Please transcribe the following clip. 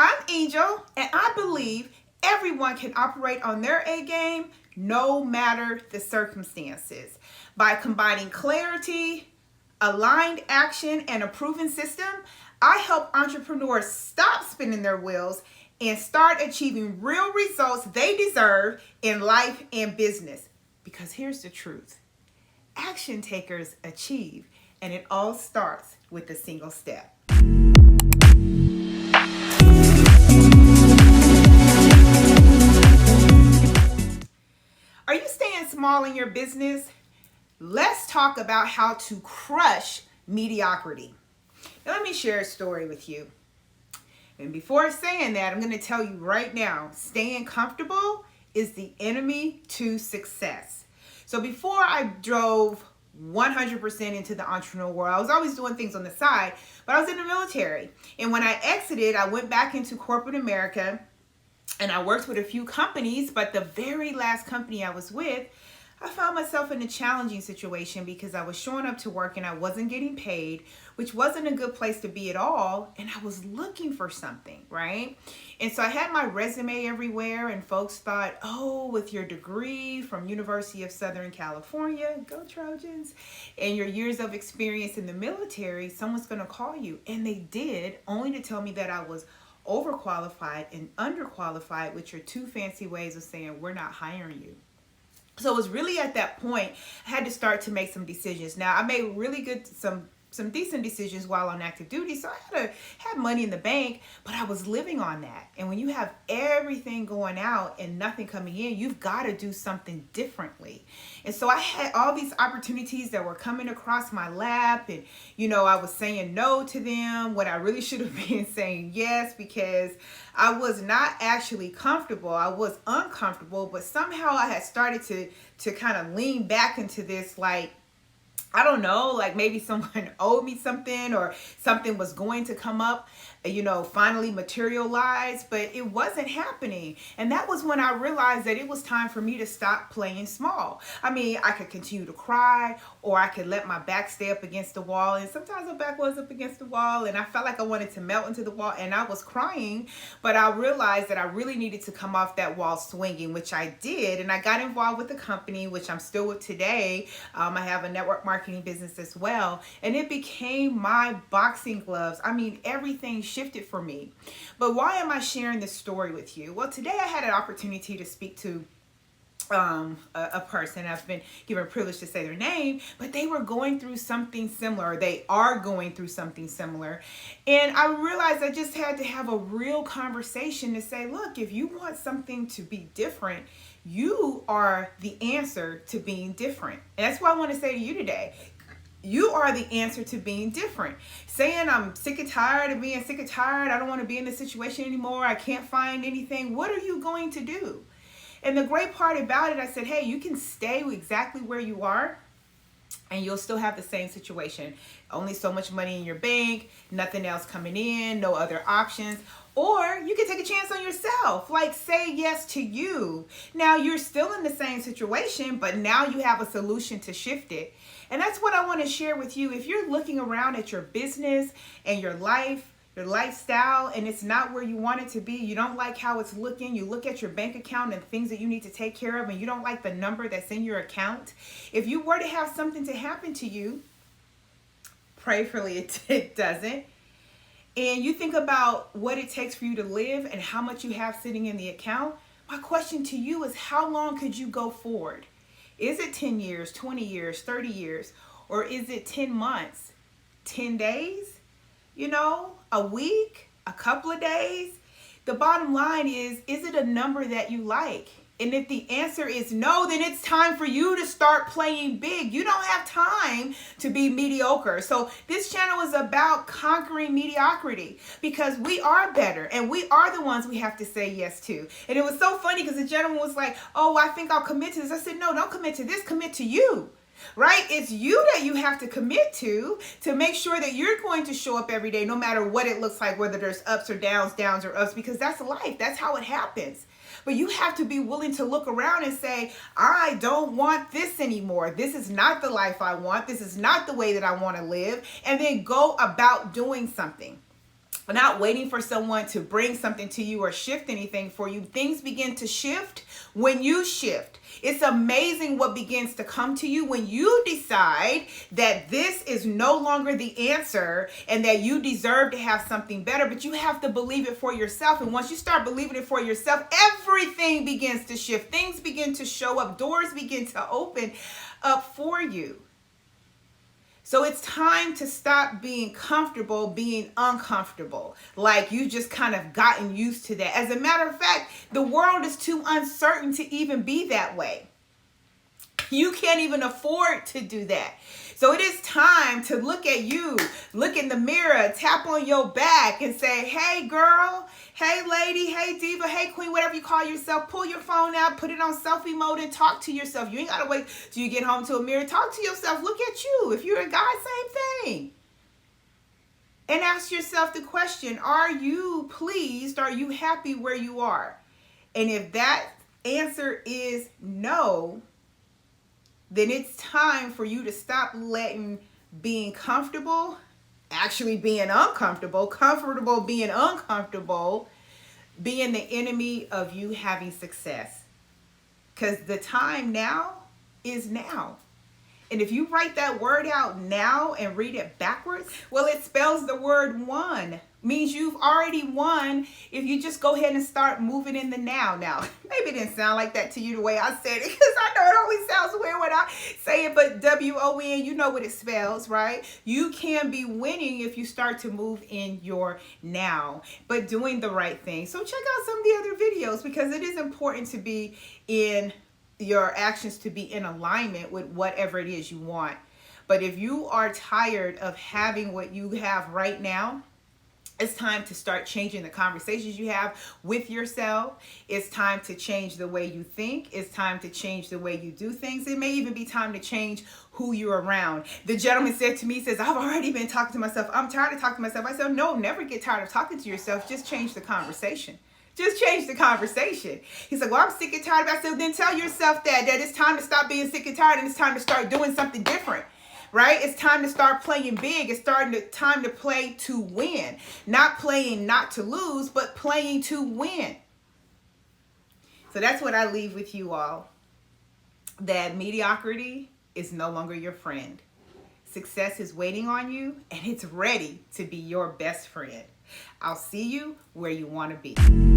I'm Angel, and I believe everyone can operate on their A game no matter the circumstances. By combining clarity, aligned action, and a proven system, I help entrepreneurs stop spinning their wheels and start achieving real results they deserve in life and business. Because here's the truth: action takers achieve, and it all starts with a single step. Are you staying small in your business? Let's talk about how to crush mediocrity. Now, let me share a story with you. And before saying that, I'm going to tell you right now, staying comfortable is the enemy to success. So before I drove 100% into the entrepreneurial world, I was always doing things on the side, but I was in the military. And when I exited, I went back into corporate America and I worked with a few companies, but the very last company I was with, I found myself in a challenging situation because I was showing up to work and I wasn't getting paid, which wasn't a good place to be at all. And I was looking for something, right? And so I had my resume everywhere, and folks thought, oh, with your degree from University of Southern California, go Trojans, and your years of experience in the military, someone's going to call you. And they did, only to tell me that I was overqualified and underqualified, which are two fancy ways of saying we're not hiring you. So it was really at that point I had to start to make some decisions. Now, I made really good some decent decisions while on active duty, so I had money in the bank, but I was living on that. And when you have everything going out and nothing coming in, you've got to do something differently. And so I had all these opportunities that were coming across my lap, and I was saying no to them when I really should have been saying yes, because I was not actually comfortable. I was uncomfortable, but somehow I had started to kind of lean back into this, like, I don't know, like maybe someone owed me something or something was going to come up, finally materialize, but it wasn't happening. And that was when I realized that it was time for me to stop playing small. I mean, I could continue to cry, or I could let my back stay up against the wall. And sometimes my back was up against the wall and I felt like I wanted to melt into the wall and I was crying, but I realized that I really needed to come off that wall swinging, which I did. And I got involved with the company, which I'm still with today. I have a network marketing business as well, and it became my boxing gloves. I mean, everything shifted for me. But why am I sharing this story with you? Well, today I had an opportunity to speak to a person. I've been given a privilege to say their name, but they were going through something similar. They are going through something similar. And I realized I just had to have a real conversation to say, look, if you want something to be different, you are the answer to being different. And that's what I want to say to you today. You are the answer to being different. Saying I'm sick and tired of being sick and tired, I don't want to be in this situation anymore, I can't find anything. What are you going to do? And the great part about it, I said, hey, you can stay exactly where you are and you'll still have the same situation. Only so much money in your bank, nothing else coming in, no other options. Or you can take a chance on yourself, like say yes to you. Now you're still in the same situation, but now you have a solution to shift it. And that's what I want to share with you. If you're looking around at your business and your life, your lifestyle, and it's not where you want it to be, you don't like how it's looking, you look at your bank account and things that you need to take care of, and you don't like the number that's in your account, if you were to have something to happen to you, prayerfully it doesn't, and you think about what it takes for you to live and how much you have sitting in the account, my question to you is, how long could you go forward? Is it 10 years, 20 years, 30 years, or is it 10 months, 10 days? A week, a couple of days? The bottom line is it a number that you like? And if the answer is no, then it's time for you to start playing big. You don't have time to be mediocre. So this channel is about conquering mediocrity, because we are better and we are the ones we have to say yes to. And it was so funny because the gentleman was like, oh, I think I'll commit to this. I said, no, don't commit to this, commit to you. Right? It's you that you have to commit to make sure that you're going to show up every day, no matter what it looks like, whether there's ups or downs, downs or ups, because that's life. That's how it happens. But you have to be willing to look around and say, I don't want this anymore. This is not the life I want. This is not the way that I want to live. And then go about doing something. not waiting for someone to bring something to you or shift anything for you. Things begin to shift when you shift. It's amazing what begins to come to you when you decide that this is no longer the answer and that you deserve to have something better, but you have to believe it for yourself. And once you start believing it for yourself, everything begins to shift. Things begin to show up. Doors begin to open up for you. So it's time to stop being comfortable being uncomfortable. Like you just kind of gotten used to that. As a matter of fact, the world is too uncertain to even be that way. You can't even afford to do that. So it is time to look at you, look in the mirror, tap on your back and say, hey girl, hey lady, hey diva, hey queen, whatever you call yourself. Pull your phone out, put it on selfie mode and talk to yourself. You ain't got to wait till you get home to a mirror. Talk to yourself. Look at you. If you're a guy, same thing. And ask yourself the question, are you pleased? Are you happy where you are? And if that answer is no, then it's time for you to stop letting being comfortable, actually being uncomfortable, comfortable being uncomfortable, being the enemy of you having success. Because the time now is now. And if you write that word out now and read it backwards, well, it spells the word won. Means you've already won if you just go ahead and start moving in the now. Now, maybe it didn't sound like that to you the way I said it, because I know it always sounds weird when I say it, but W-O-N, you know what it spells, right? You can be winning if you start to move in your now, but doing the right thing. So check out some of the other videos, because it is important to be in your actions, to be in alignment with whatever it is you want. But if you are tired of having what you have right now, it's time to start changing the conversations you have with yourself. It's time to change the way you think. It's time to change the way you do things. It may even be time to change who you're around. The gentleman said to me, he says, I've already been talking to myself. I'm tired of talking to myself. I said, no, never get tired of talking to yourself. Just change the conversation. Just change the conversation. He's like, well, I'm sick and tired of it. I said, then tell yourself that it's time to stop being sick and tired, and it's time to start doing something different. Right? It's time to start playing big. It's time to play to win. Not playing not to lose, but playing to win. So that's what I leave with you all. That mediocrity is no longer your friend. Success is waiting on you, and it's ready to be your best friend. I'll see you where you want to be.